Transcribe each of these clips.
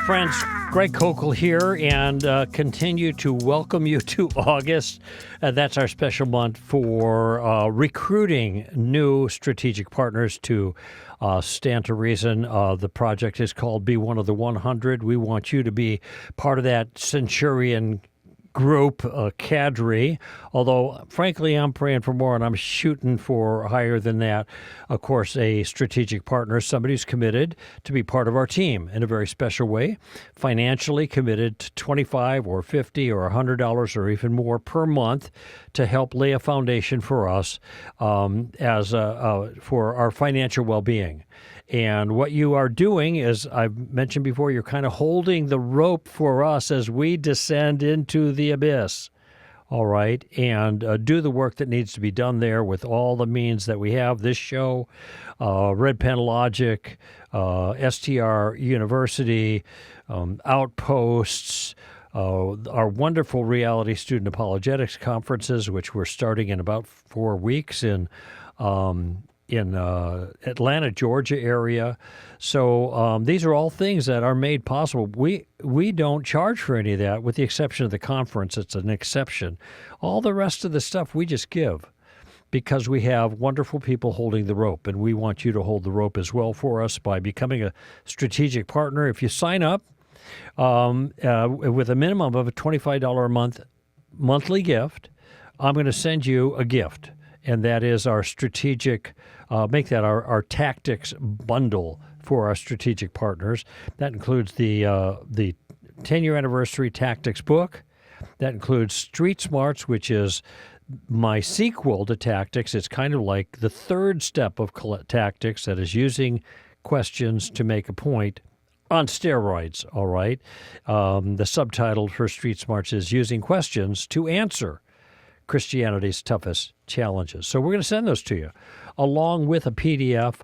friends. Greg Koukl here, and continue to welcome you to August. That's our special month for recruiting new strategic partners to stand to reason. The project is called Be One of the 100. We want you to be part of that centurion group, cadre, although frankly I'm praying for more and I'm shooting for higher than that. Of course, a strategic partner, somebody who's committed to be part of our team in a very special way, financially committed to $25 or $50 or $100 or even more per month to help lay a foundation for us for our financial well-being. And what you are doing is, I've mentioned before, you're kind of holding the rope for us as we descend into the abyss, all right, and do the work that needs to be done there with all the means that we have. This show, Red Pen Logic, STR University, Outposts, our wonderful reality student apologetics conferences, which we're starting in about 4 weeks in Atlanta, Georgia area. So these are all things that are made possible. We don't charge for any of that, with the exception of the conference. It's an exception. All the rest of the stuff we just give because we have wonderful people holding the rope, and we want you to hold the rope as well for us by becoming a strategic partner. If you sign up with a minimum of a $25 a month monthly gift, I'm going to send you a gift. And that is our strategic, make that our tactics bundle for our strategic partners. That includes the 10-year anniversary tactics book. That includes Street Smarts, which is my sequel to tactics. It's kind of like the third step of tactics, that is using questions to make a point on steroids, all right? The subtitle for Street Smarts is Using Questions to Answer Christianity's Toughest Challenges. So we're going to send those to you, along with a PDF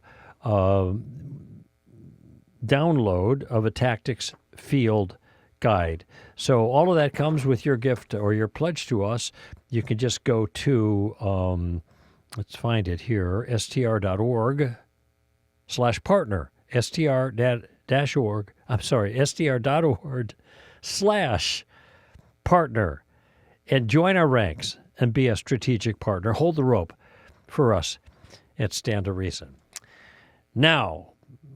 download of a tactics field guide. So all of that comes with your gift or your pledge to us. You can just go to, let's find it here, str.org/partner, str.org/partner, and join our ranks and be a strategic partner. Hold the rope for us at Stand to Reason. Now,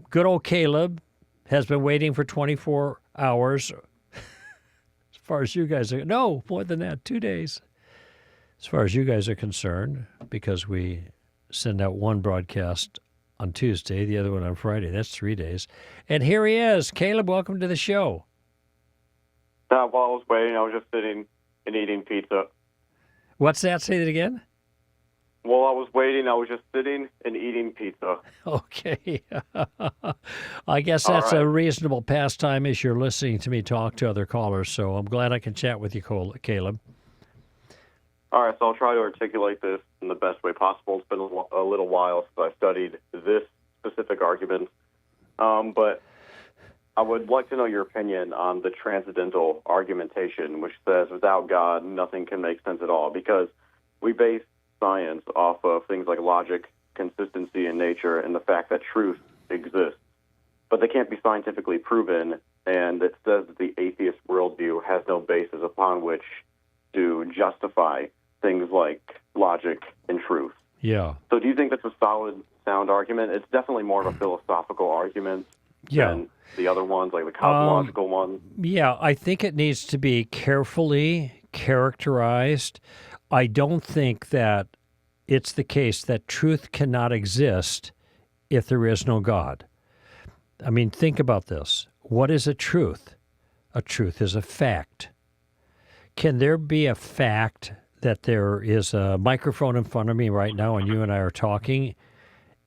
good old Caleb has been waiting for 24 hours, as far as you guys are, no, more than that, 2 days, as far as you guys are concerned, because we send out one broadcast on Tuesday, the other one on Friday. That's 3 days. And here he is. Caleb, welcome to the show. While I was waiting, I was just sitting and eating pizza. What's that? Say that again? While I was waiting, I was just sitting and eating pizza. Okay. I guess that's right. a reasonable pastime as you're listening to me talk to other callers, so I'm glad I can chat with you, Caleb. All right, so I'll try to articulate this in the best way possible. It's been a little while since I studied this specific argument, but I would like to know your opinion on the transcendental argumentation, which says without God, nothing can make sense at all, because we base science off of things like logic, consistency in nature, and the fact that truth exists. But they can't be scientifically proven, and it says that the atheist worldview has no basis upon which to justify things like logic and truth. Yeah. So do you think that's a solid, sound argument? It's definitely more of a philosophical argument than the other ones, like the cosmological ones. Yeah, I think it needs to be carefully characterized. I don't think that it's the case that truth cannot exist if there is no God. I mean, think about this. What is a truth? A truth is a fact. Can there be a fact that there is a microphone in front of me right now and you and I are talking,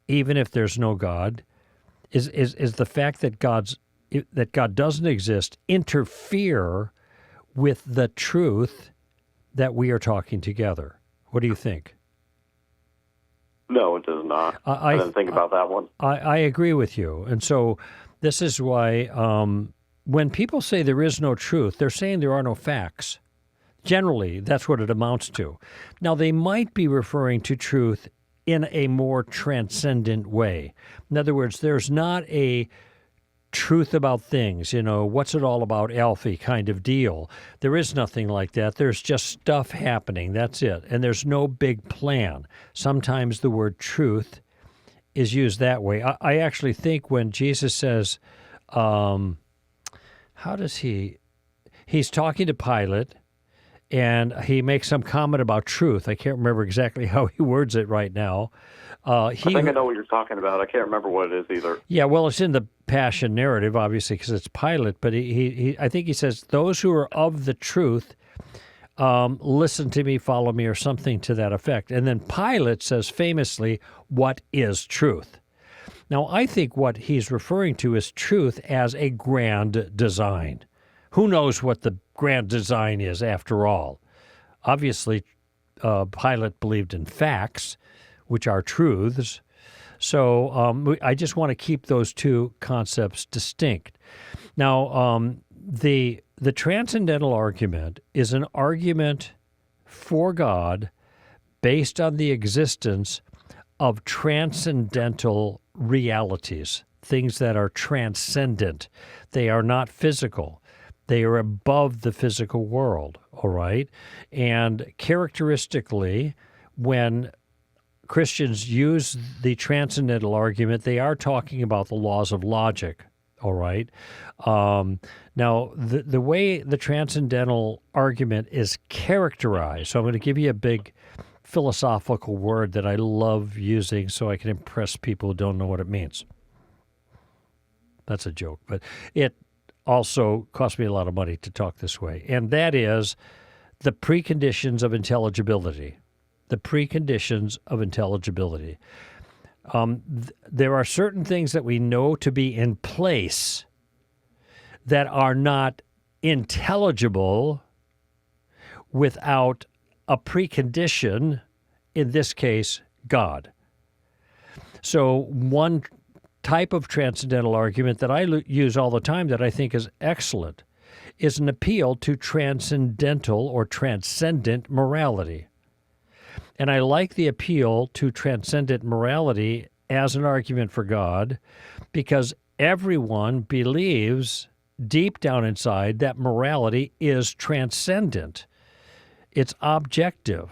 even if there's no God? Is the fact that God doesn't exist interfere with the truth that we are talking together? What do you think? No, it does not. I didn't think about that one. I agree with you. And so this is why when people say there is no truth, they're saying there are no facts. Generally, that's what it amounts to. Now, they might be referring to truth in a more transcendent way. In other words, there's not a truth about things, what's it all about, Alfie kind of deal. There is nothing like that. There's just stuff happening. That's it. And there's no big plan. Sometimes the word truth is used that way. I actually think when Jesus says, how does he's talking to Pilate, and he makes some comment about truth. I can't remember exactly how he words it right now. I think I know what you're talking about. I can't remember what it is either. Yeah, well, it's in the Passion narrative, obviously, because it's Pilate. But I think he says, "Those who are of the truth, listen to me, follow me," or something to that effect. And then Pilate says famously, "What is truth?" Now, I think what he's referring to is truth as a grand design. Who knows what the grand design is, after all? Obviously, Pilate believed in facts, which are truths. So I just want to keep those two concepts distinct. Now, the transcendental argument is an argument for God based on the existence of transcendental realities, things that are transcendent. They are not physical. They are above the physical world, all right? And characteristically, when Christians use the transcendental argument, they are talking about the laws of logic, all right? Now, the way the transcendental argument is characterized, so I'm going to give you a big philosophical word that I love using so I can impress people who don't know what it means. That's a joke, but it also costs me a lot of money to talk this way, and that is the preconditions of intelligibility. The preconditions of intelligibility. There are certain things that we know to be in place that are not intelligible without a precondition, in this case, God. So one type of transcendental argument that I use all the time that I think is excellent is an appeal to transcendental or transcendent morality. And I like the appeal to transcendent morality as an argument for God because everyone believes deep down inside that morality is transcendent. It's objective.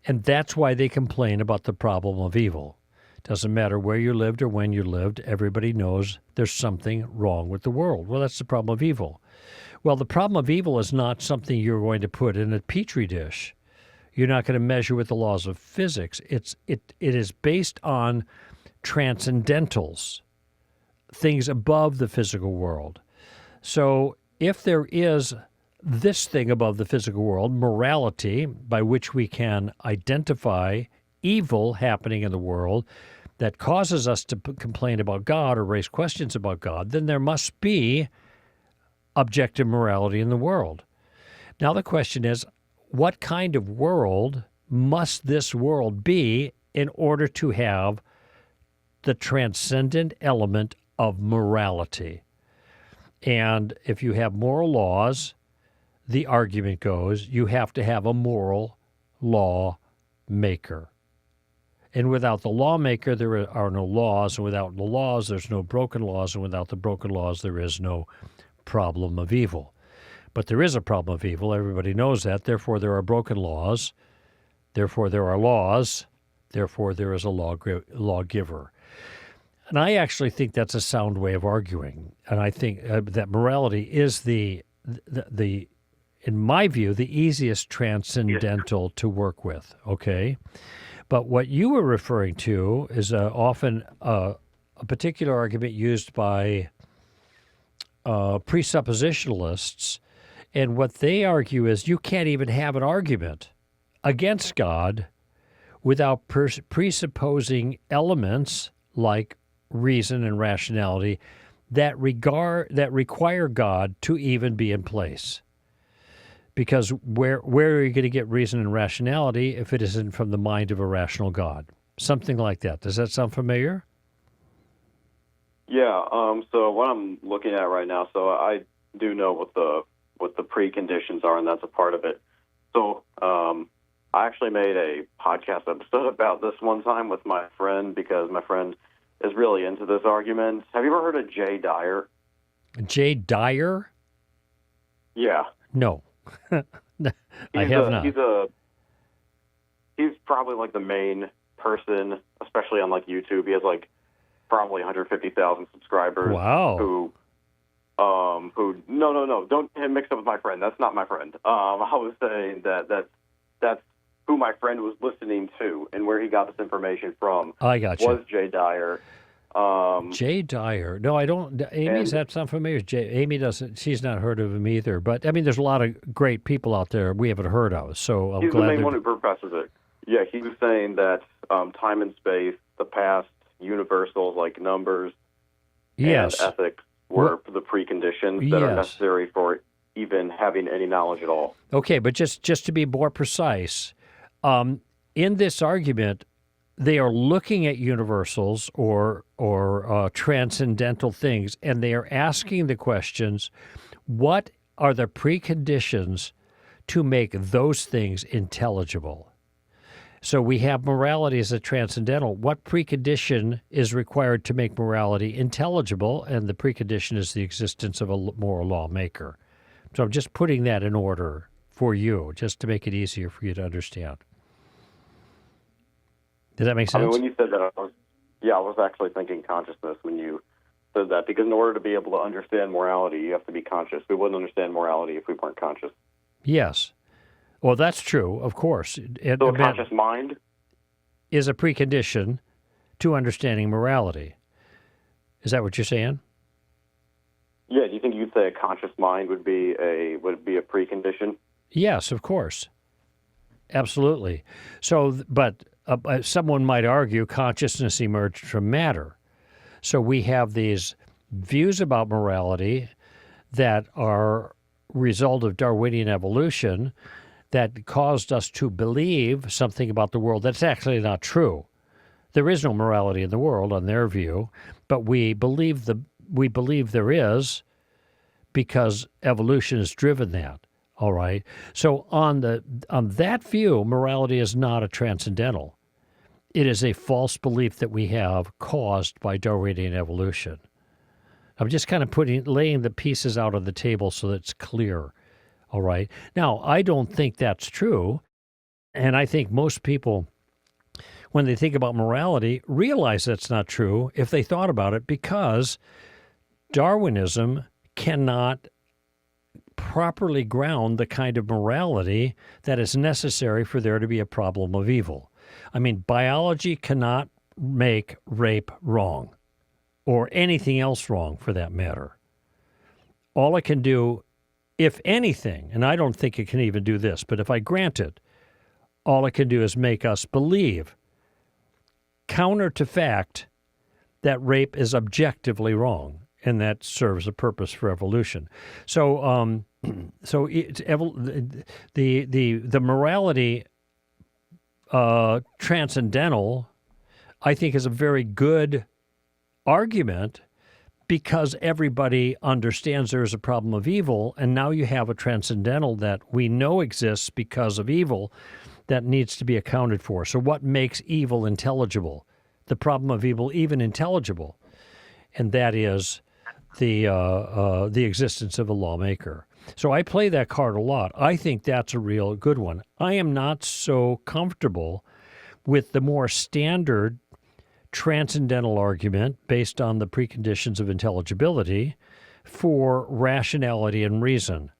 And that's why they complain about the problem of evil. Doesn't matter where you lived or when you lived, everybody knows there's something wrong with the world. Well, that's the problem of evil. Well, the problem of evil is not something you're going to put in a petri dish. You're not going to measure with the laws of physics. It is based on transcendentals, things above the physical world. So if there is this thing above the physical world, morality, by which we can identify evil happening in the world that causes us to complain about God or raise questions about God, then there must be objective morality in the world. Now the question is, what kind of world must this world be in order to have the transcendent element of morality? And if you have moral laws, the argument goes, you have to have a moral law maker. And without the lawmaker, there are no laws. And without the laws, there's no broken laws. And without the broken laws, there is no problem of evil. But there is a problem of evil. Everybody knows that. Therefore, there are broken laws. Therefore, there are laws. Therefore, there is a lawgiver. And I actually think that's a sound way of arguing. And I think that morality is the in my view, the easiest transcendental to work with, okay? But what you were referring to is often a particular argument used by presuppositionalists, and what they argue is you can't even have an argument against God without presupposing elements like reason and rationality that require God to even be in place. Because where are you going to get reason and rationality if it isn't from the mind of a rational God? Something like that. Does that sound familiar? Yeah. So what I'm looking at right now, so I do know what the preconditions are, and that's a part of it. So I actually made a podcast episode about this one time with my friend because my friend is really into this argument. Have you ever heard of Jay Dyer? Jay Dyer? Yeah. No. I have not. He's probably like the main person, especially on like YouTube. He has like probably 150,000 subscribers. Wow. Who no, don't mix up with my friend. That's not my friend. I was saying that's who my friend was listening to, and where he got this information from. I got you. Was Jay Dyer. Jay Dyer. No, I don't. Amy's that sound familiar? Amy doesn't. She's not heard of him either. But I mean, there's a lot of great people out there we haven't heard of. So I'm he's glad the main one who professes it. Yeah, he was saying that time and space, the past, universals like numbers, yes, and ethics were the preconditions that are necessary for even having any knowledge at all. Okay, but just to be more precise, in this argument, they are looking at universals or transcendental things, and they are asking the questions: what are the preconditions to make those things intelligible? So we have morality as a transcendental. What precondition is required to make morality intelligible? And the precondition is the existence of a moral lawmaker. So I'm just putting that in order for you, just to make it easier for you to understand. Does that make sense? I mean, when you said that, I was actually thinking consciousness when you said that, because in order to be able to understand morality, you have to be conscious. We wouldn't understand morality if we weren't conscious. Yes. Well, that's true, of course. So a conscious mind is a precondition to understanding morality. Is that what you're saying? Yeah. Do you think you'd say a conscious mind would be a precondition? Yes, of course. Absolutely. So, but someone might argue consciousness emerged from matter. So we have these views about morality that are result of Darwinian evolution that caused us to believe something about the world that's actually not true. There is no morality in the world, on their view, but we believe there is because evolution has driven that. All right. So on that view, morality is not a transcendental. It is a false belief that we have caused by Darwinian evolution. I'm just kind of laying the pieces out on the table so that it's clear. All right. Now, I don't think that's true. And I think most people, when they think about morality, realize that's not true if they thought about it, because Darwinism cannot properly ground the kind of morality that is necessary for there to be a problem of evil. I mean, biology cannot make rape wrong, or anything else wrong for that matter. All it can do, if anything, and I don't think it can even do this, but if I grant it, all it can do is make us believe, counter to fact, that rape is objectively wrong, and that serves a purpose for evolution. So, the morality transcendental, I think, is a very good argument, because everybody understands there is a problem of evil, and now you have a transcendental that we know exists because of evil that needs to be accounted for. So what makes evil intelligible? The problem of evil even intelligible, and that is the existence of a lawmaker. So I play that card a lot. I think that's a real good one. I am not so comfortable with the more standard transcendental argument based on the preconditions of intelligibility for rationality and reason.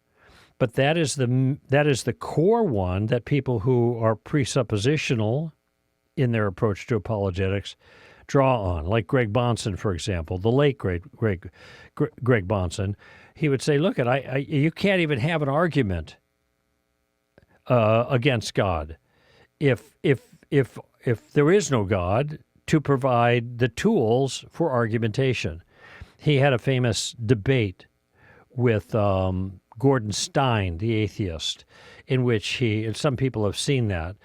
But that is the core one that people who are presuppositional in their approach to apologetics draw on, like Greg Bahnsen, for example, the late great Greg Bahnsen. He would say, look, you can't even have an argument against God if there is no God to provide the tools for argumentation. He had a famous debate with Gordon Stein, the atheist, in which and some people have seen that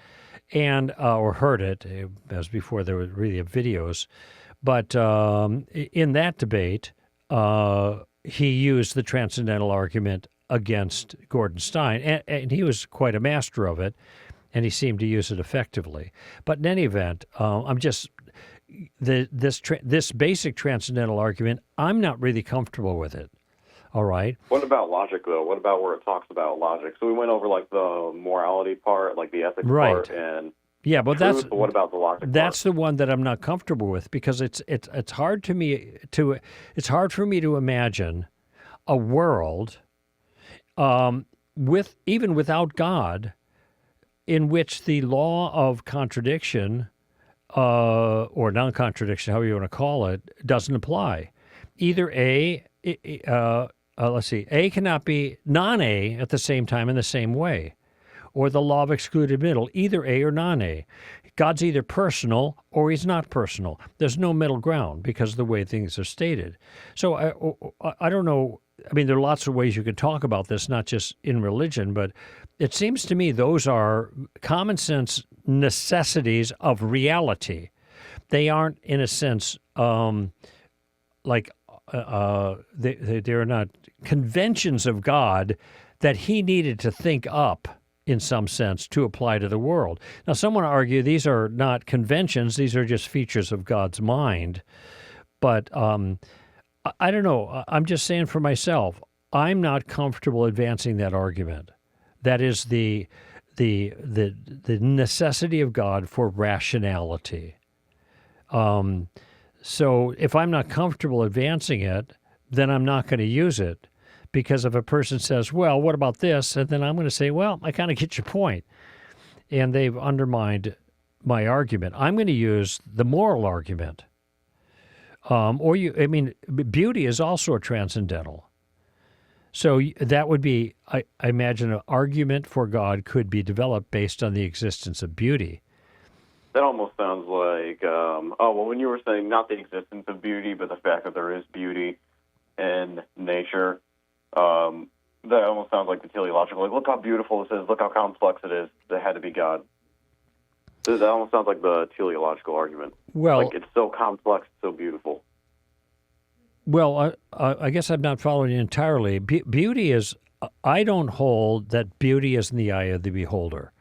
and or heard it, as before there were really videos. But in that debate, he used the transcendental argument against Gordon Stein, and he was quite a master of it, and he seemed to use it effectively. But in any event, this basic transcendental argument, I'm not really comfortable with it. All right. What about logic, though? What about where it talks about logic? So we went over like the morality part, like the ethics part, and yeah, but truth, but what about the logic that's part? the one that I'm not comfortable with, because it's hard for me to imagine a world even without God, in which the law of contradiction or non-contradiction, however you want to call it, doesn't apply. Either A cannot be non-A at the same time in the same way, or the law of excluded middle, either A or non-A. God's either personal or he's not personal. There's no middle ground because of the way things are stated. So I don't know. I mean, there are lots of ways you could talk about this, not just in religion, but it seems to me those are common sense necessities of reality. They aren't, in a sense, they're not conventions of God that he needed to think up in some sense to apply to the world. Now, someone argue these are not conventions; these are just features of God's mind. But I don't know. I'm just saying for myself, I'm not comfortable advancing that argument. That is the necessity of God for rationality. So if I'm not comfortable advancing it, then I'm not going to use it, because if a person says, well, what about this? And then I'm going to say, well, I kind of get your point. And they've undermined my argument. I'm going to use the moral argument. Beauty is also a transcendental. So that would be, I imagine, an argument for God could be developed based on the existence of beauty. That almost sounds like, when you were saying not the existence of beauty, but the fact that there is beauty in nature, that almost sounds like the teleological. Like, look how beautiful this is, look how complex it is, there had to be God. That almost sounds like the teleological argument. Well, like, it's so complex, so beautiful. Well, I guess I'm not following you entirely. Beauty is, I don't hold that beauty is in the eye of the beholder.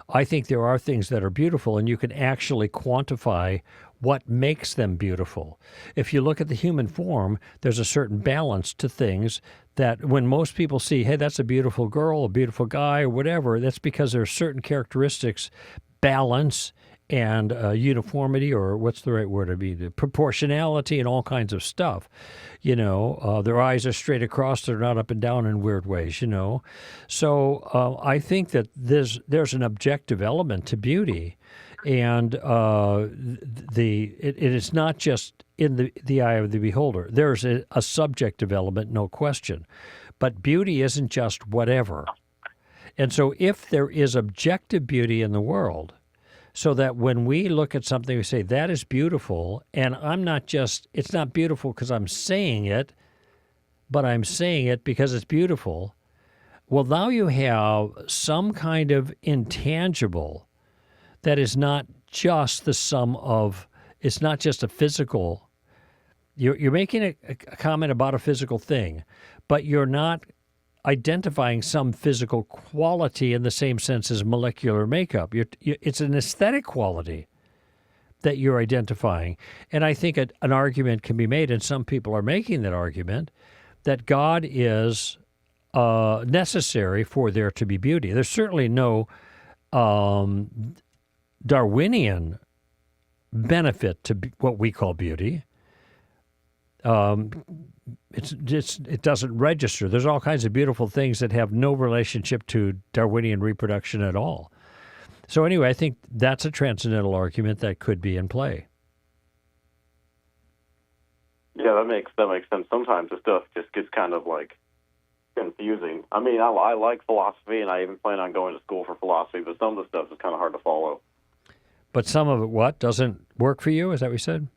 I think there are things that are beautiful, and you can actually quantify what makes them beautiful. If you look at the human form, there's a certain balance to things that when most people see, hey, that's a beautiful girl, a beautiful guy, or whatever, that's because there are certain characteristics, balance, and uniformity, or what's the right word to be, the proportionality and all kinds of stuff. Their eyes are straight across, they're not up and down in weird ways, So I think that there's an objective element to beauty, and it is not just in the eye of the beholder. There's a subjective element, no question. But beauty isn't just whatever. And so if there is objective beauty in the world, so that when we look at something, we say, that is beautiful, and it's not beautiful because I'm saying it, but I'm saying it because it's beautiful. Well, now you have some kind of intangible that is not just the sum of, it's not just a physical, you're making a comment about a physical thing, but you're not identifying some physical quality in the same sense as molecular makeup. It's an aesthetic quality that you're identifying. And I think an argument can be made, and some people are making that argument, that God is necessary for there to be beauty. There's certainly no Darwinian benefit to what we call beauty. It doesn't register. There's all kinds of beautiful things that have no relationship to Darwinian reproduction at all. So anyway, I think that's a transcendental argument that could be in play. Yeah, that makes sense. Sometimes the stuff just gets kind of like confusing. I mean, I like philosophy, and I even plan on going to school for philosophy, but some of the stuff is kind of hard to follow. But some of it, doesn't work for you? Is that what you said?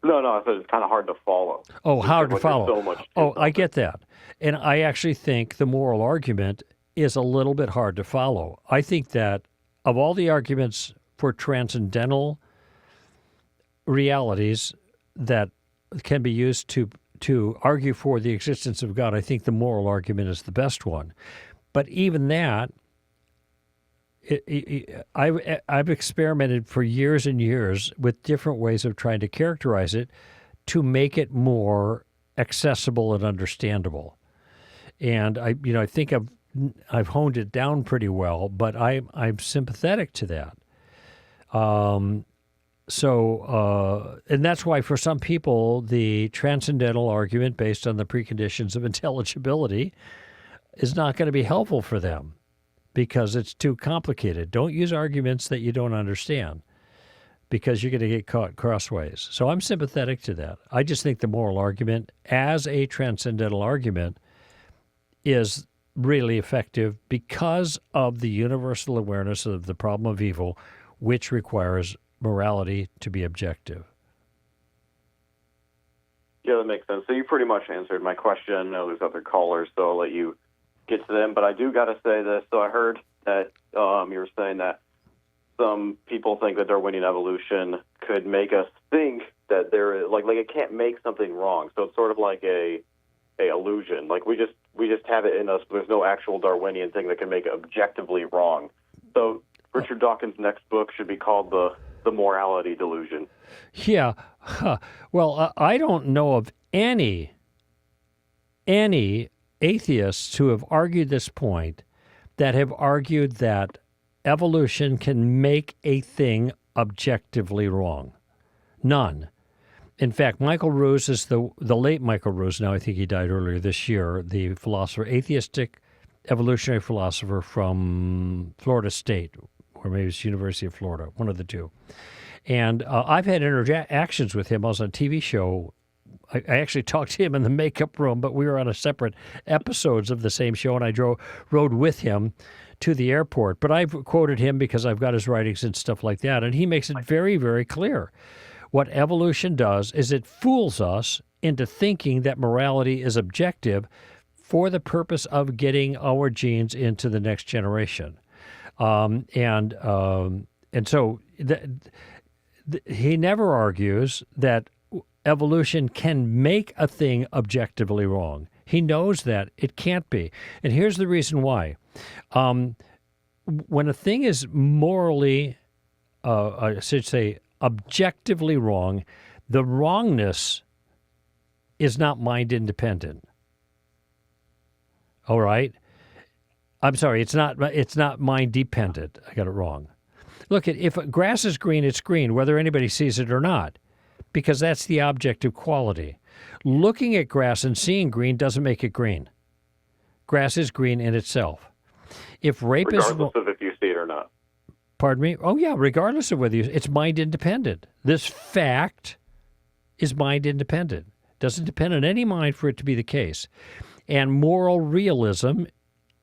No, I said it's kind of hard to follow. Oh, hard to follow. So much I get that. And I actually think the moral argument is a little bit hard to follow. I think that of all the arguments for transcendental realities that can be used to argue for the existence of God, I think the moral argument is the best one. But even that I've experimented for years and years with different ways of trying to characterize it to make it more accessible and understandable. And I think I've honed it down pretty well, but I'm sympathetic to that. And that's why for some people, the transcendental argument based on the preconditions of intelligibility is not going to be helpful for them because it's too complicated. Don't use arguments that you don't understand because you're going to get caught crossways. So I'm sympathetic to that. I just think the moral argument as a transcendental argument is really effective because of the universal awareness of the problem of evil, which requires morality to be objective. Yeah, that makes sense. So you pretty much answered my question. I know there's other callers, so I'll let you get to them. But I do got to say this. So I heard that you were saying that some people think that Darwinian evolution could make us think that there is, like it can't make something wrong. So it's sort of like a illusion. Like we just have it in us, but there's no actual Darwinian thing that can make it objectively wrong. So Richard Dawkins' next book should be called The Morality Delusion. Yeah. Well, I don't know of any atheists who have argued this point that have argued that evolution can make a thing objectively wrong. None. In fact, Michael Ruse is the late Michael Ruse. Now I think he died earlier this year. The philosopher, atheistic evolutionary philosopher from Florida State, or maybe it's University of Florida, one of the two. And I've had interactions with him. I was on a TV show. I actually talked to him in the makeup room, but we were on a separate episodes of the same show, and I rode with him to the airport. But I've quoted him because I've got his writings and stuff like that, and he makes it very, very clear. What evolution does is it fools us into thinking that morality is objective for the purpose of getting our genes into the next generation. And so he never argues that evolution can make a thing objectively wrong. He knows that it can't be. And here's the reason why. When a thing is morally, I should say, objectively wrong, the wrongness is not mind independent. All right? I'm sorry, it's not mind dependent. I got it wrong. Look, if grass is green, it's green, whether anybody sees it or not, because that's the objective quality. Looking at grass and seeing green doesn't make it green. Grass is green in itself. If rape regardless of if you see it or not. Pardon me? Oh, yeah, regardless of whether it's mind independent. This fact is mind independent. Doesn't depend on any mind for it to be the case. And moral realism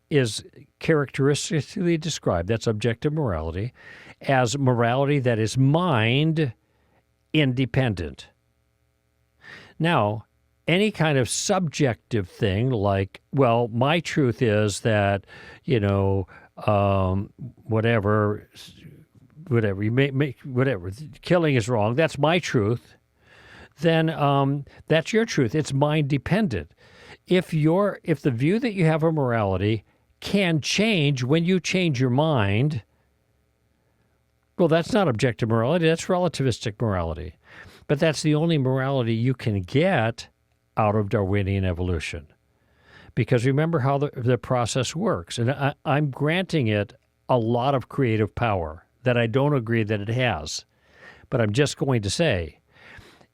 is characteristically described, that's objective morality, as morality that is mind independent. Now, any kind of subjective thing like, well, my truth is that, whatever, you make whatever, killing is wrong, that's my truth, then that's your truth. It's mind dependent. If the view that you have of morality can change when you change your mind, well, that's not objective morality, that's relativistic morality. But that's the only morality you can get out of Darwinian evolution. Because remember how the process works. And I'm granting it a lot of creative power that I don't agree that it has. But I'm just going to say,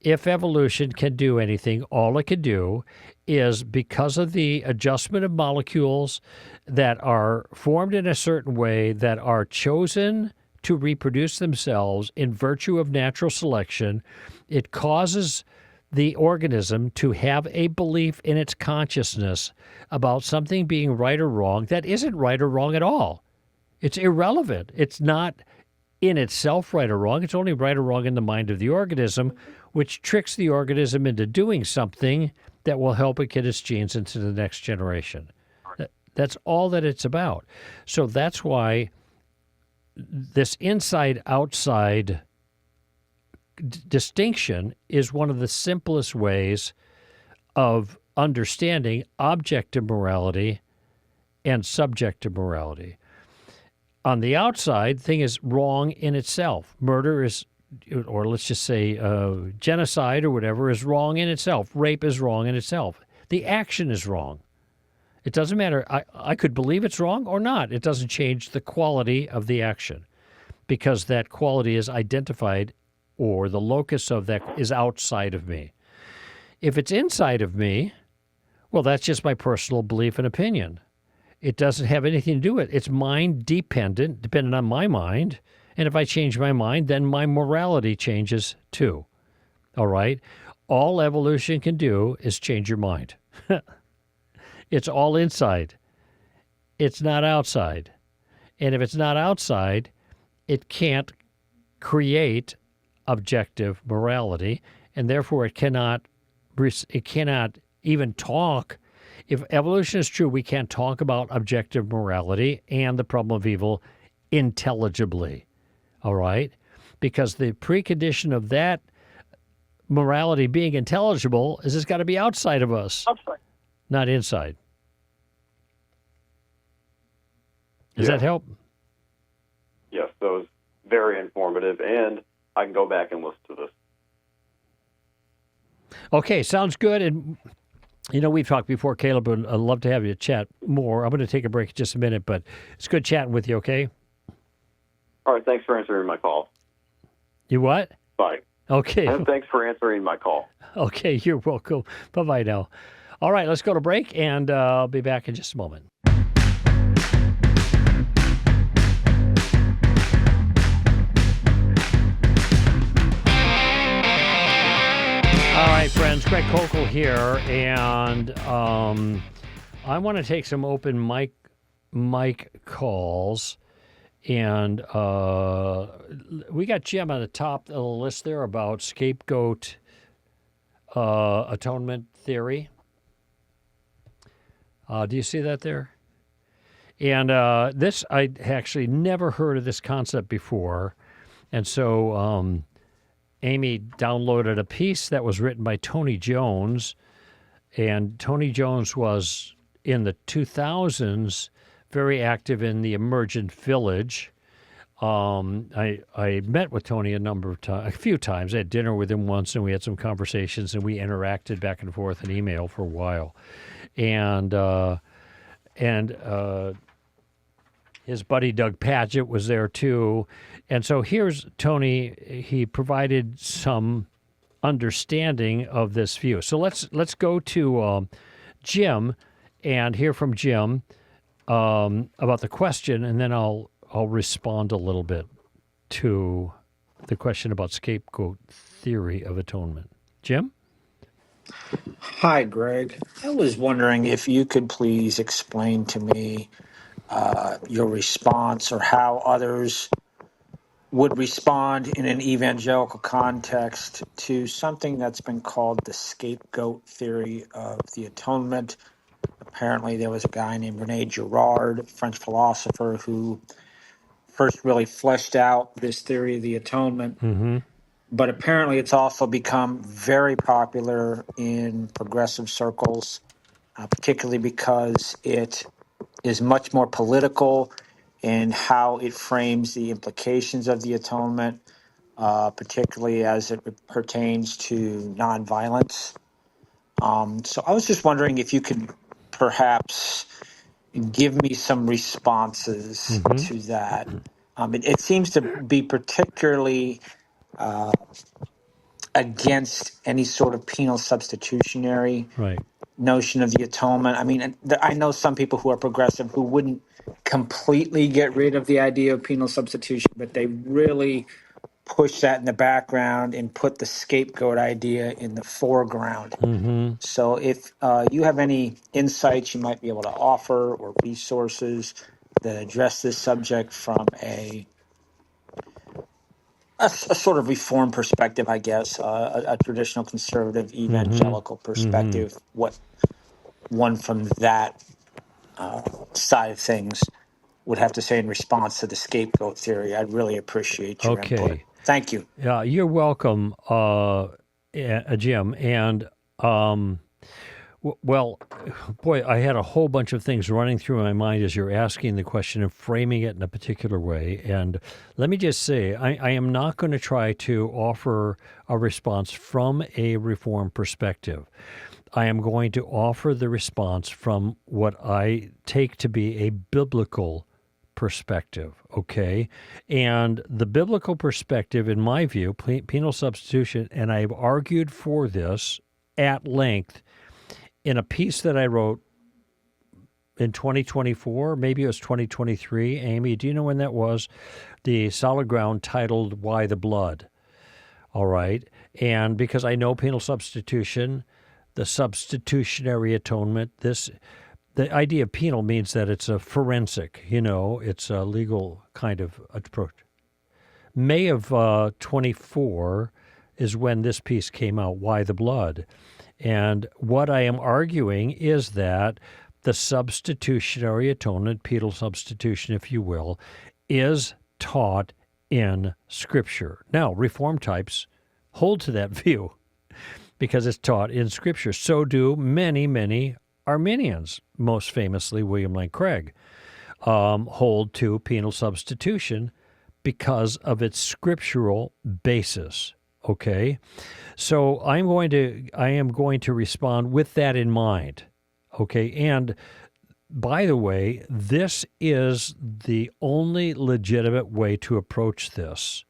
if evolution can do anything, all it can do is, because of the adjustment of molecules that are formed in a certain way, that are chosen to reproduce themselves in virtue of natural selection, it causes the organism to have a belief in its consciousness about something being right or wrong that isn't right or wrong at all. It's irrelevant. It's not in itself right or wrong. It's only right or wrong in the mind of the organism, which tricks the organism into doing something that will help it get its genes into the next generation. That's all that it's about. So that's why this inside-outside distinction is one of the simplest ways of understanding objective morality and subjective morality. On the outside, the thing is wrong in itself. Murder is, or let's just say genocide or whatever, is wrong in itself. Rape is wrong in itself. The action is wrong. It doesn't matter. I could believe it's wrong or not. It doesn't change the quality of the action because that quality is identified or the locus of that is outside of me. If it's inside of me, well, that's just my personal belief and opinion. It doesn't have anything to do with it. It's mind dependent, dependent on my mind. And if I change my mind, then my morality changes too. All right? All evolution can do is change your mind. It's all inside. It's not outside. And if it's not outside, it can't create objective morality, and therefore it cannot even talk. If evolution is true, we can't talk about objective morality and the problem of evil intelligibly, all right? Because the precondition of that morality being intelligible is it's got to be outside of us, not inside. Does that help? Yes, that was very informative, and I can go back and listen to this. Okay, sounds good. And, we've talked before, Caleb, and I'd love to have you chat more. I'm going to take a break in just a minute, but it's good chatting with you, okay? All right, thanks for answering my call. You what? Bye. Okay. And thanks for answering my call. Okay, you're welcome. Bye-bye now. All right, let's go to break, and I'll be back in just a moment. All right, friends, Greg Koukl here, and I want to take some open mic calls, and we got Jim on the top of the list there about scapegoat atonement theory. Do you see that there? And this, I actually never heard of this concept before, and so Amy downloaded a piece that was written by Tony Jones, and Tony Jones was, in the 2000s, very active in the Emergent Village. I met with Tony a few times. I had dinner with him once, and we had some conversations, and we interacted back and forth in email for a while. And his buddy Doug Padgett was there too. And so here's Tony. He provided some understanding of this view. So let's go to Jim and hear from Jim about the question, and then I'll respond a little bit to the question about scapegoat theory of atonement. Jim? Hi, Greg. I was wondering if you could please explain to me your response or how others would respond in an evangelical context to something that's been called the scapegoat theory of the atonement. Apparently, there was a guy named Rene Girard, a French philosopher, who first really fleshed out this theory of the atonement. Mm-hmm. But apparently it's also become very popular in progressive circles, particularly because it is much more political in how it frames the implications of the atonement, particularly as it pertains to nonviolence. So I was just wondering if you could perhaps give me some responses to that. It seems to be particularly against any sort of penal substitutionary notion of the atonement. I mean, I know some people who are progressive who wouldn't completely get rid of the idea of penal substitution, but they really push that in the background and put the scapegoat idea in the foreground. Mm-hmm. So if you have any insights you might be able to offer or resources that address this subject from a sort of reform perspective, I guess, a traditional conservative evangelical perspective, what one from that side of things would have to say in response to the scapegoat theory, I'd really appreciate your input. Thank you. Yeah, you're welcome, Jim. And Well, boy, I had a whole bunch of things running through my mind as you're asking the question and framing it in a particular way. And let me just say, I am not going to try to offer a response from a Reformed perspective. I am going to offer the response from what I take to be a biblical perspective, okay? And the biblical perspective, in my view, penal substitution, and I've argued for this at length in a piece that I wrote in 2024, maybe it was 2023. Amy, do you know when that was? The Solid Ground titled Why the Blood? All right. And because I know penal substitution, the substitutionary atonement, the idea of penal means that it's a forensic, it's a legal kind of approach. May of 24 is when this piece came out, Why the Blood? And what I am arguing is that the substitutionary atonement, penal substitution, if you will, is taught in Scripture. Now, Reformed types hold to that view because it's taught in Scripture. So do many, many Arminians, most famously William Lane Craig, hold to penal substitution because of its scriptural basis. Okay, so I am going to respond with that in mind. Okay, and by the way, this is the only legitimate way to approach this.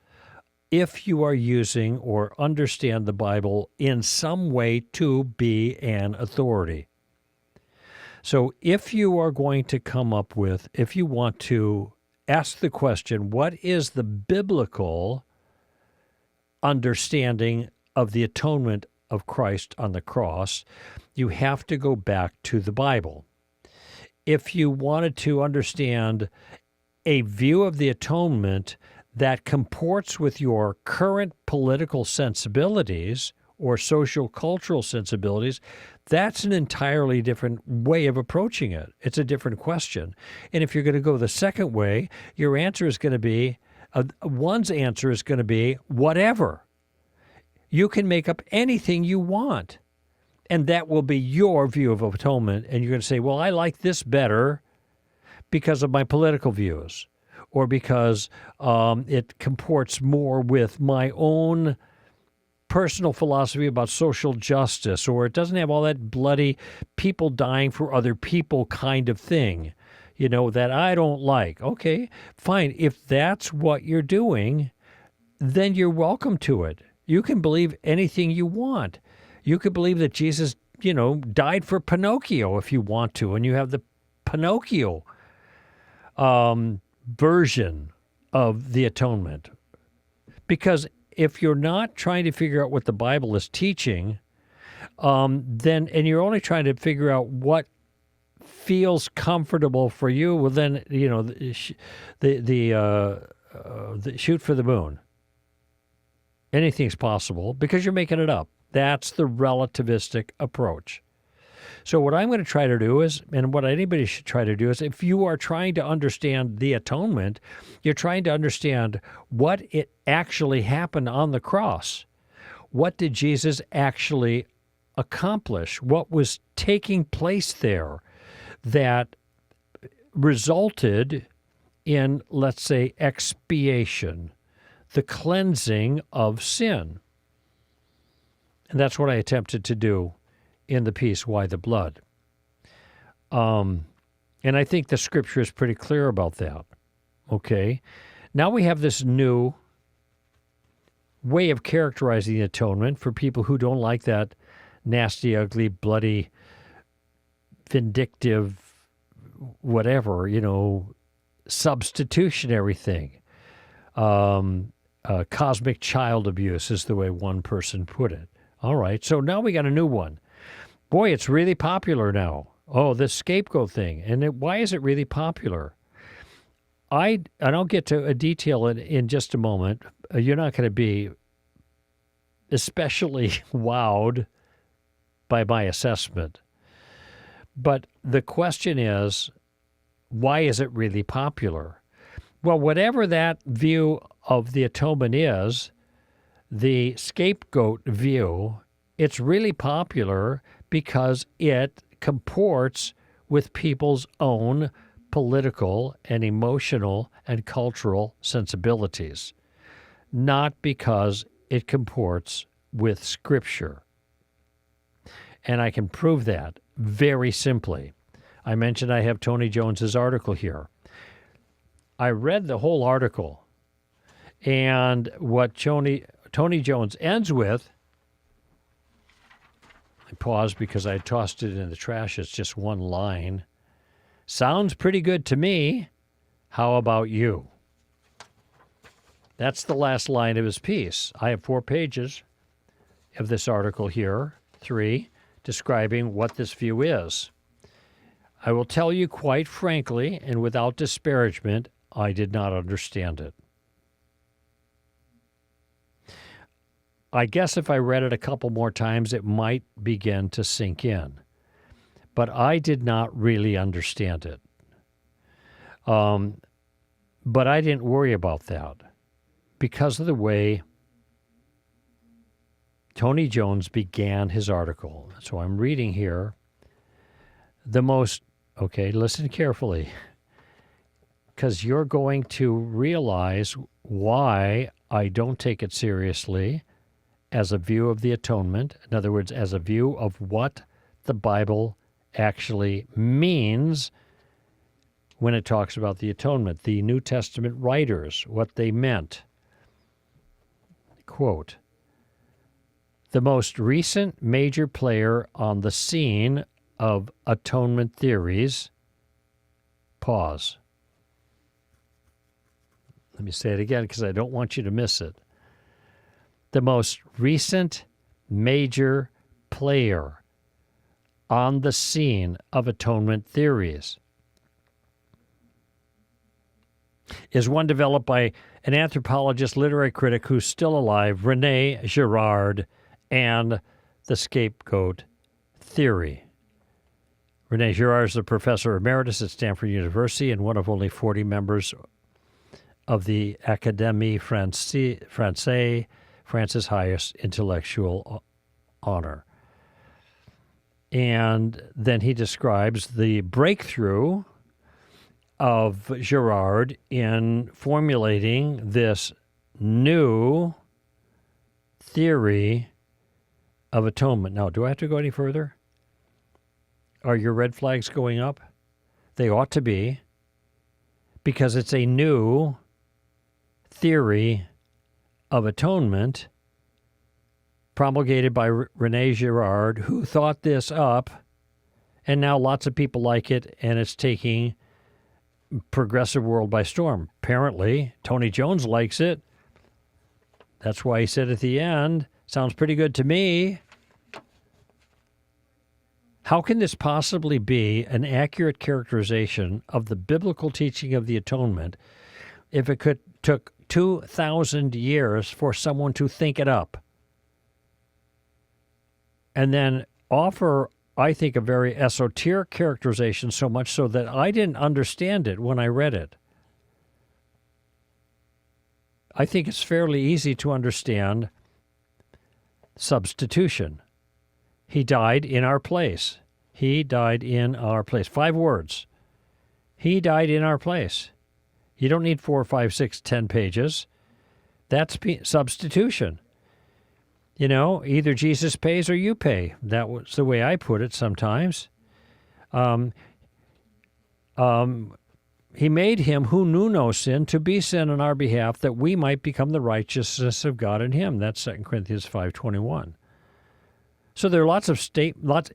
If you are using or understand the Bible in some way to be an authority. So if you are going to if you want to ask the question, what is the biblical understanding of the atonement of Christ on the cross, you have to go back to the Bible. If you wanted to understand a view of the atonement that comports with your current political sensibilities or social cultural sensibilities, that's an entirely different way of approaching it. It's a different question. And if you're going to go the second way, your answer is going to be, one's answer is going to be whatever. You can make up anything you want, and that will be your view of atonement. And you're going to say, well, I like this better because of my political views, or because it comports more with my own personal philosophy about social justice, or it doesn't have all that bloody people dying for other people kind of thing, that I don't like. Okay, fine. If that's what you're doing, then you're welcome to it. You can believe anything you want. You could believe that Jesus, died for Pinocchio if you want to, and you have the Pinocchio version of the atonement. Because if you're not trying to figure out what the Bible is teaching, and you're only trying to figure out what feels comfortable for you, well, then the shoot for the moon. Anything's possible because you're making it up. That's the relativistic approach. So what I'm going to try to do is, and what anybody should try to do is, if you are trying to understand the atonement, you're trying to understand what it actually happened on the cross. What did Jesus actually accomplish? What was taking place there that resulted in, let's say, expiation, the cleansing of sin? And that's what I attempted to do in the piece, Why the Blood? And I think the Scripture is pretty clear about that. Okay? Now we have this new way of characterizing the atonement for people who don't like that nasty, ugly, bloody, vindictive, whatever, substitutionary thing. Cosmic child abuse is the way one person put it. All right, so now we got a new one. Boy, it's really popular now. Oh, this scapegoat thing. And why is it really popular? I'll get to a detail in just a moment. You're not going to be especially wowed by my assessment. But the question is, why is it really popular? Well, whatever that view of the atonement is, the scapegoat view, it's really popular because it comports with people's own political and emotional and cultural sensibilities, not because it comports with Scripture. And I can prove that very simply. I mentioned I have Tony Jones's article here. I read the whole article, and what Tony Jones ends with, I paused because I tossed it in the trash. It's just one line. Sounds pretty good to me. How about you? That's the last line of his piece. I have 4 pages of this article here, 3, describing what this view is. I will tell you quite frankly and without disparagement, I did not understand it. I guess if I read it a couple more times, it might begin to sink in. But I did not really understand it. But I didn't worry about that because of the way Tony Jones began his article. So I'm reading here. Listen carefully, because you're going to realize why I don't take it seriously as a view of the atonement. In other words, as a view of what the Bible actually means when it talks about the atonement. The New Testament writers, what they meant. Quote, the most recent major player on the scene of atonement theories, pause. Let me say it again because I don't want you to miss it. The most recent major player on the scene of atonement theories is one developed by an anthropologist, literary critic who's still alive, René Girard, and the scapegoat theory. René Girard is a professor emeritus at Stanford University and one of only 40 members of the Académie Française, France's highest intellectual honor. And then he describes the breakthrough of Girard in formulating this new theory of atonement. Now, do I have to go any further? Are your red flags going up? They ought to be, because it's a new theory of atonement promulgated by René Girard, who thought this up, and now lots of people like it, and it's taking progressive world by storm. Apparently, Tony Jones likes it. That's why he said at the end, sounds pretty good to me. How can this possibly be an accurate characterization of the biblical teaching of the atonement if it took 2,000 years for someone to think it up and then offer, I think, a very esoteric characterization, so much so that I didn't understand it when I read it? I think it's fairly easy to understand substitution. He died in our place. He died in our place. 5 words. He died in our place. You don't need 4, 5, 6, 10 pages. That's substitution. You know, either Jesus pays or you pay. That was the way I put it sometimes. He made him who knew no sin to be sin on our behalf, that we might become the righteousness of God in him. That's 2 Corinthians 5:21. So there are lots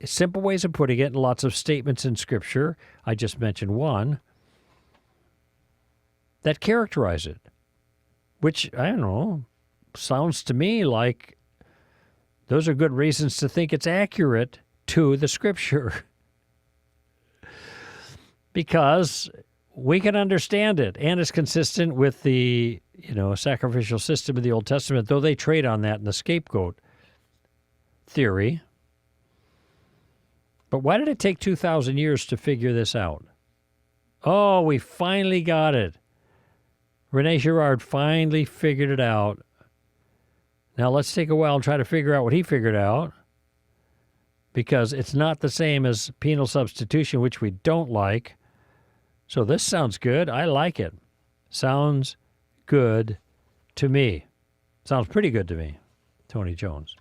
simple ways of putting it, and lots of statements in Scripture. I just mentioned one that characterize it, which, I don't know, sounds to me like those are good reasons to think it's accurate to the Scripture. Because we can understand it, and it's consistent with the, sacrificial system of the Old Testament, though they trade on that in the scapegoat theory. But why did it take 2,000 years to figure this out? Oh, we finally got it. René Girard finally figured it out. Now let's take a while and try to figure out what he figured out. because it's not the same as penal substitution, which we don't like. So this sounds good. I like it. Sounds good to me. Sounds pretty good to me, Tony Jones.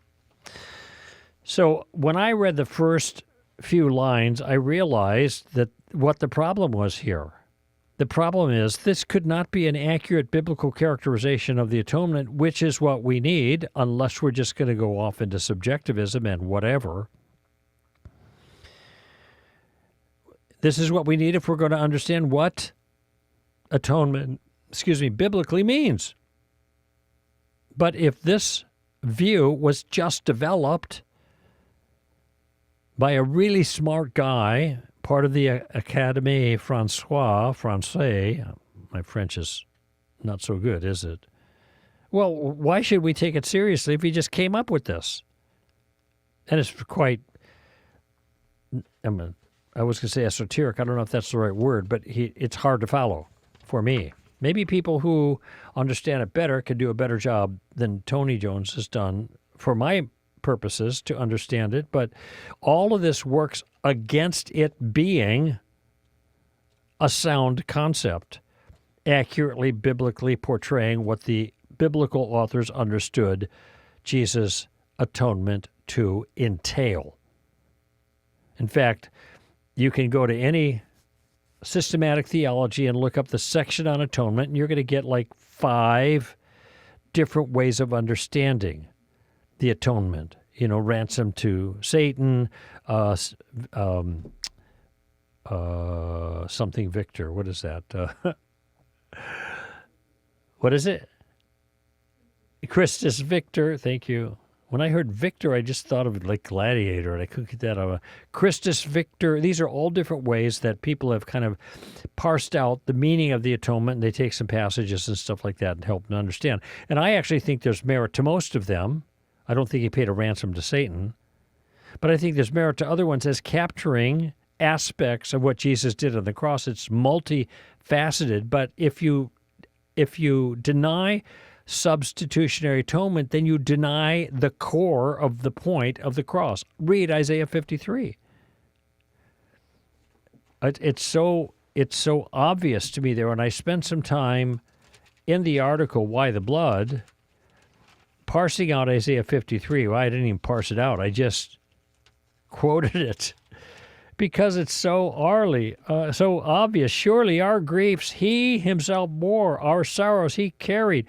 So when I read the first few lines, I realized that what the problem was here. The problem is this could not be an accurate biblical characterization of the atonement, which is what we need, unless we're just going to go off into subjectivism and whatever. This is what we need if we're going to understand what atonement, biblically means. But if this view was just developed by a really smart guy, part of the Académie Française, my French is not so good, is it? Well, why should we take it seriously if he just came up with this? And it's quite, I was going to say esoteric. I don't know if that's the right word, but it's hard to follow for me. Maybe people who understand it better can do a better job than Tony Jones has done for my purposes to understand it. But all of this works against it being a sound concept, accurately biblically portraying what the biblical authors understood Jesus' atonement to entail. In fact, you can go to any systematic theology and look up the section on atonement, and you're going to get like 5 different ways of understanding the atonement. Ransom to Satan, something victor. What is that? What is it? Christus Victor. Thank you. When I heard Victor, I just thought of like Gladiator, and I couldn't get that out of Christus Victor. These are all different ways that people have kind of parsed out the meaning of the atonement, and they take some passages and stuff like that and help them understand. And I actually think there's merit to most of them. I don't think he paid a ransom to Satan. But I think there's merit to other ones as capturing aspects of what Jesus did on the cross. It's multifaceted, but if you deny substitutionary atonement, then you deny the core of the point of the cross. Read Isaiah 53. It's so obvious to me there, and I spent some time in the article, Why the Blood, parsing out Isaiah 53. Well, I didn't even parse it out. I just quoted it because it's so obvious. Surely our griefs he himself bore, our sorrows he carried.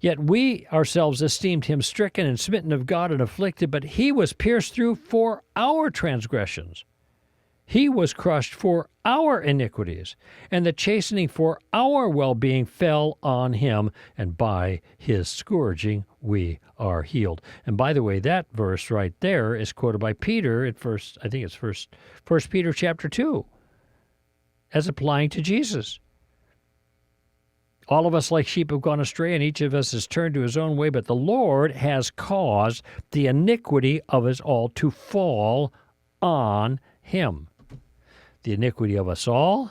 Yet we ourselves esteemed him stricken and smitten of God and afflicted, but he was pierced through for our transgressions. He was crushed for our iniquities, and the chastening for our well-being fell on him, and by his scourging we are healed. And by the way, that verse right there is quoted by Peter at first Peter chapter 2, as applying to Jesus. All of us like sheep have gone astray, and each of us has turned to his own way, but the Lord has caused the iniquity of us all to fall on him. The iniquity of us all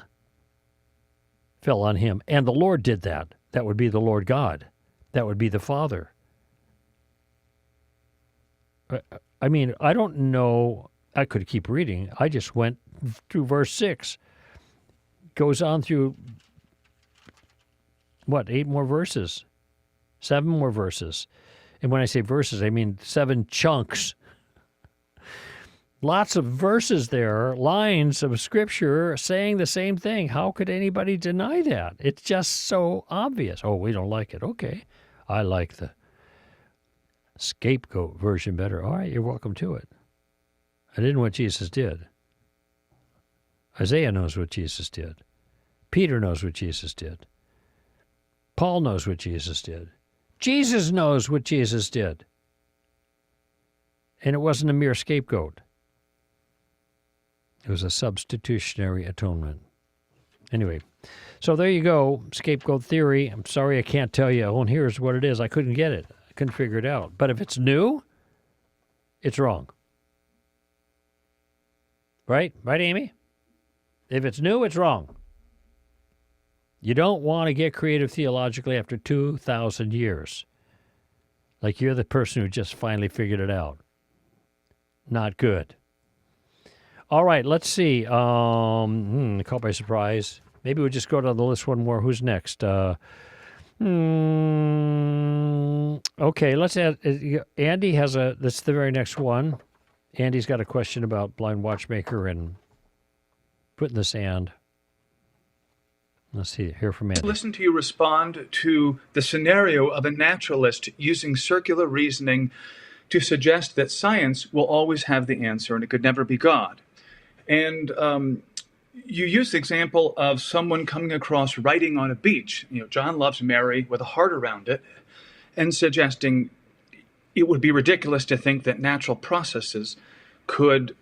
fell on him. And the Lord did that. That would be the Lord God. That would be the Father. I mean, I don't know. I could keep reading. I just went through verse 6. Goes on through, 8 more verses? 7 more verses. And when I say verses, I mean 7 chunks. Lots of verses there, lines of Scripture saying the same thing. How could anybody deny that? It's just so obvious. Oh, we don't like it. Okay. I like the scapegoat version better. All right, you're welcome to it. I didn't know what Jesus did. Isaiah knows what Jesus did. Peter knows what Jesus did. Paul knows what Jesus did. Jesus knows what Jesus did. And it wasn't a mere scapegoat. It was a substitutionary atonement. Anyway, so there you go, scapegoat theory. I'm sorry I can't tell you, and here's what it is. I couldn't get it. I couldn't figure it out. But if it's new, it's wrong. Right? Right, Amy? If it's new, it's wrong. You don't want to get creative theologically after 2,000 years. Like you're the person who just finally figured it out. Not good. All right, let's see. Caught by surprise. Maybe we'll just go down the list one more. Who's next? Okay, let's add. Andy has that's the very next one. Andy's got a question about blind watchmaker and foot in the sand. Let's hear from Andy. Listen to you respond to the scenario of a naturalist using circular reasoning to suggest that science will always have the answer and it could never be God. And you use the example of someone coming across writing on a beach, John loves Mary with a heart around it, and suggesting it would be ridiculous to think that natural processes could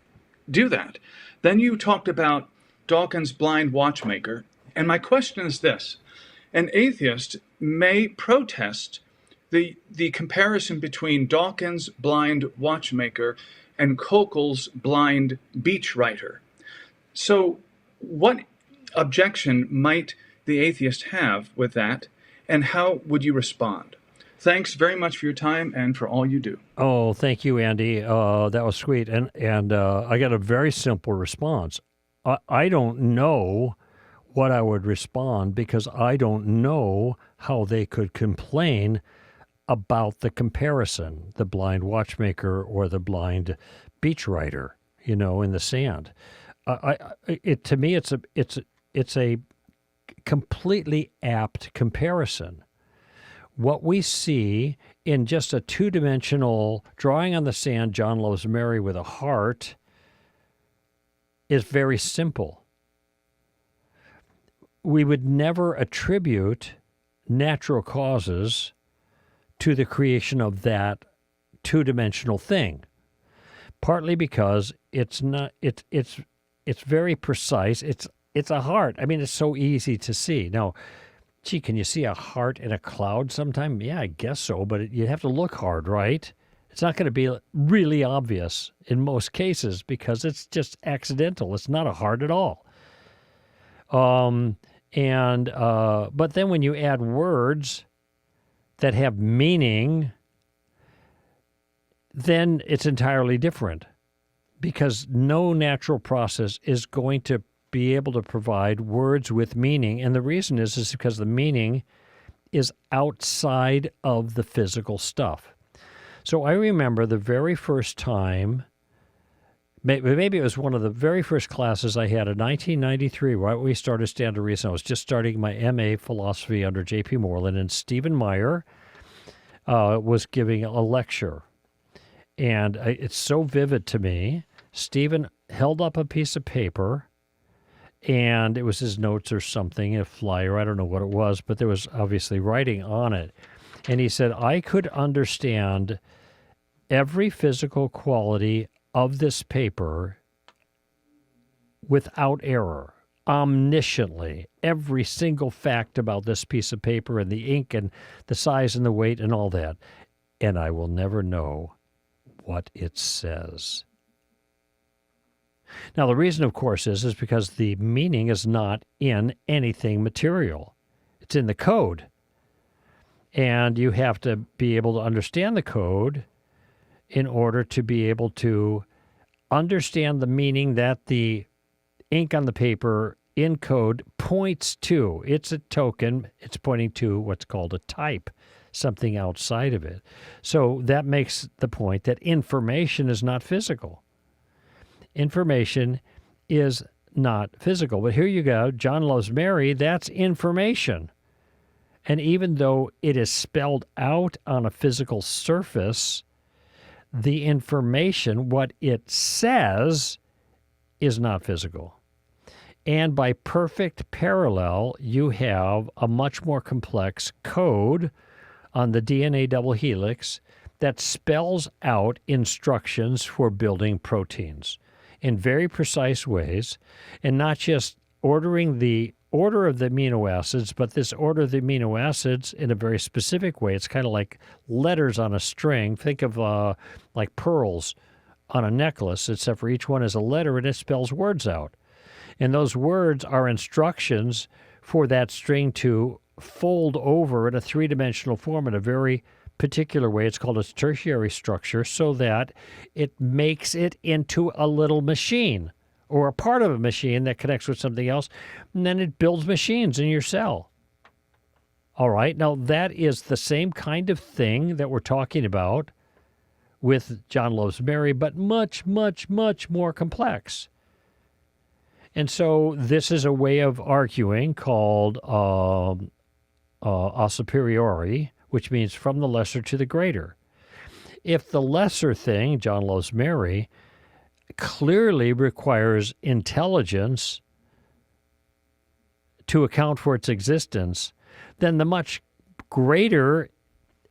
do that. Then you talked about Dawkins' blind watchmaker. And my question is this. An atheist may protest the comparison between Dawkins' blind watchmaker and Koukl's blind beach writer. So what objection might the atheist have with that, and how would you respond? Thanks very much for your time and for all you do. Oh, thank you, Andy. That was sweet. And I got a very simple response. I don't know what I would respond because I don't know how they could complain about the comparison, the blind watchmaker or the blind beach writer, in the sand. To me, it's a completely apt comparison. What we see in just a two-dimensional drawing on the sand, John loves Mary with a heart, is very simple. We would never attribute natural causes to the creation of that two-dimensional thing. Partly because it's very precise. It's a heart. I mean, it's so easy to see. Now, gee, can you see a heart in a cloud sometime? Yeah, I guess so, but you have to look hard, right? It's not going to be really obvious in most cases because it's just accidental. It's not a heart at all. But then when you add words that have meaning, then it's entirely different because no natural process is going to be able to provide words with meaning. And the reason is because the meaning is outside of the physical stuff. So I remember the very first time, maybe it was one of the very first classes I had in 1993, right when we started Standard Reason. I was just starting my MA philosophy under J.P. Moreland, and Stephen Meyer was giving a lecture. And it's so vivid to me. Stephen held up a piece of paper, and it was his notes or something, a flyer, I don't know what it was, but there was obviously writing on it. And he said, I could understand every physical quality of this paper without error, omnisciently, every single fact about this piece of paper and the ink and the size and the weight and all that. And I will never know what it says. Now, the reason, of course, is because the meaning is not in anything material. It's in the code. And you have to be able to understand the code in order to be able to understand the meaning that the ink on the paper in code points to. It's a token. It's pointing to what's called a type, something outside of it. So that makes the point that information is not physical. Information is not physical. But here you go, John loves Mary, that's information. And even though it is spelled out on a physical surface, the information, what it says, is not physical. And by perfect parallel, you have a much more complex code on the DNA double helix that spells out instructions for building proteins in very precise ways, and not just ordering the order of the amino acids, but this order of the amino acids in a very specific way. It's kind of like letters on a string. Think of like pearls on a necklace, except for each one is a letter and it spells words out. And those words are instructions for that string to fold over in a three-dimensional form in a very particular way. It's called a tertiary structure, so that it makes it into a little machine or a part of a machine that connects with something else, and then it builds machines in your cell. All right, now that is the same kind of thing that we're talking about with John Loves Mary, but much, much, much more complex. And so this is a way of arguing called a superiori, which means from the lesser to the greater. If the lesser thing, John Loves Mary, clearly requires intelligence to account for its existence, then the much greater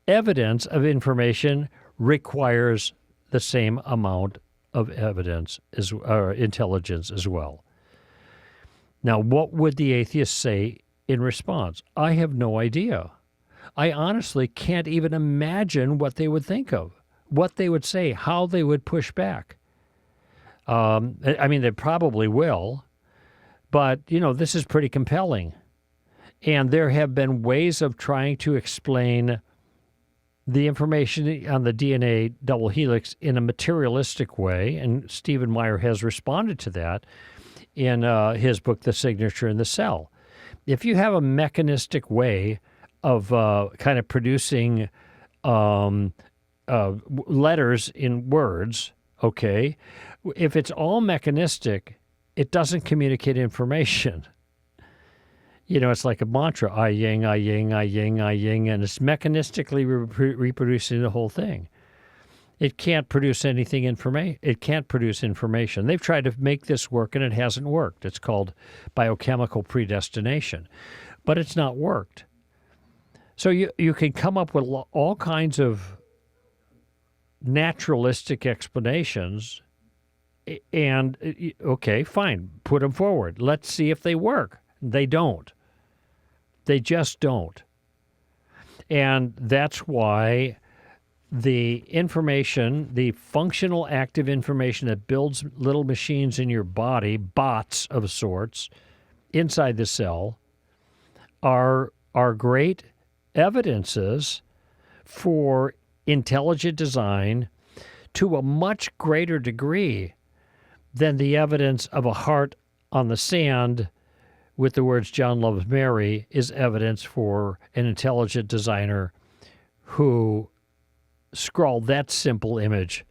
evidence of information requires the same amount of evidence or intelligence as well. Now, what would the atheist say in response? I have no idea. I honestly can't even imagine what they would think of, what they would say, how they would push back. I mean, they probably will, but, this is pretty compelling. And there have been ways of trying to explain the information on the DNA double helix in a materialistic way, and Stephen Meyer has responded to that in his book, The Signature in the Cell. If you have a mechanistic way of kind of producing letters in words, okay, if it's all mechanistic, it doesn't communicate information. It's like a mantra, I ying, I ying, I ying, I ying, and it's mechanistically reproducing the whole thing. It can't produce It can't produce information. They've tried to make this work, and it hasn't worked. It's called biochemical predestination, but it's not worked. So you can come up with all kinds of naturalistic explanations, and okay, fine, put them forward. Let's see if they work. They don't. They just don't. And that's why the information, the functional active information that builds little machines in your body, bots of sorts, inside the cell, are great evidences for intelligent design to a much greater degree than the evidence of a heart on the sand with the words John Loves Mary is evidence for an intelligent designer who scrawled that simple image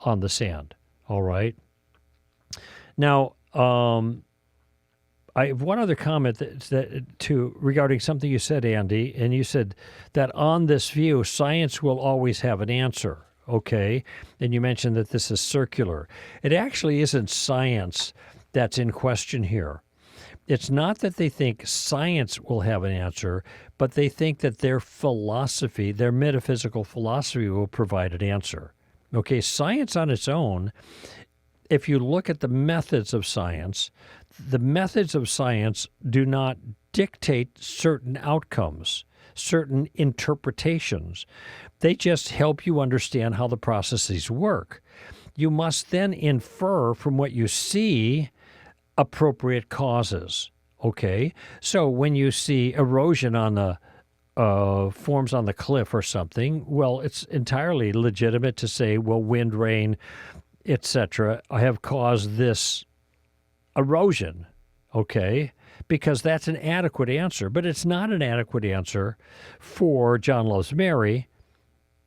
on the sand. All right. Now, I have one other comment regarding something you said, Andy, and you said that on this view, science will always have an answer. Okay, and you mentioned that this is circular. It actually isn't science that's in question here. It's not that they think science will have an answer, but they think that their philosophy, their metaphysical philosophy, will provide an answer. Okay, science on its own, if you look at the methods of science do not dictate certain outcomes, certain interpretations. They just help you understand how the processes work. You must then infer from what you see appropriate causes, okay? So when you see erosion on the forms on the cliff or something, well, it's entirely legitimate to say, well, wind, rain, etc., have caused this erosion, okay? Because that's an adequate answer. But it's not an adequate answer for John Loves Mary,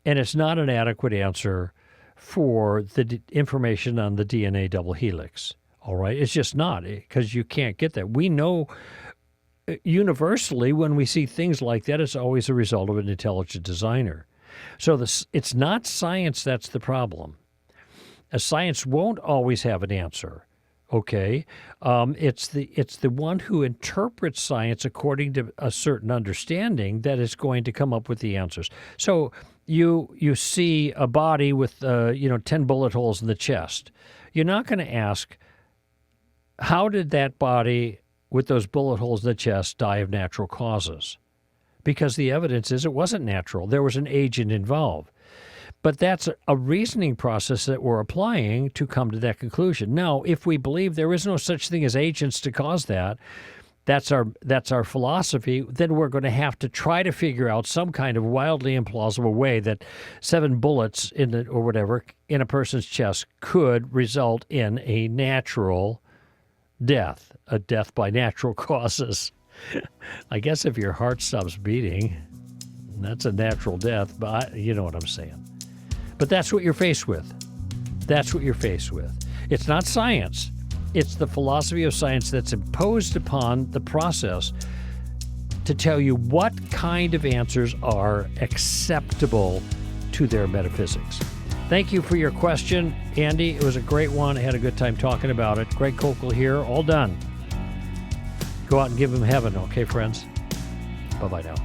and it's not an adequate answer for the information on the DNA double helix. All right? It's just not, because you can't get that. We know universally when we see things like that, it's always a result of an intelligent designer. So it's not science that's the problem. Science won't always have an answer. Okay, it's the one who interprets science according to a certain understanding that is going to come up with the answers. So you see a body with 10 bullet holes in the chest. You're not going to ask, how did that body with those bullet holes in the chest die of natural causes? Because the evidence is it wasn't natural. There was an agent involved. But that's a reasoning process that we're applying to come to that conclusion. Now, if we believe there is no such thing as agents to cause that, that's our philosophy, then we're going to have to try to figure out some kind of wildly implausible way that 7 bullets in a person's chest could result in a natural death, a death by natural causes. I guess if your heart stops beating, that's a natural death, but you know what I'm saying. But that's what you're faced with. That's what you're faced with. It's not science. It's the philosophy of science that's imposed upon the process to tell you what kind of answers are acceptable to their metaphysics. Thank you for your question, Andy. It was a great one. I had a good time talking about it. Greg Koukl here. All done. Go out and give him heaven, okay, friends? Bye-bye now.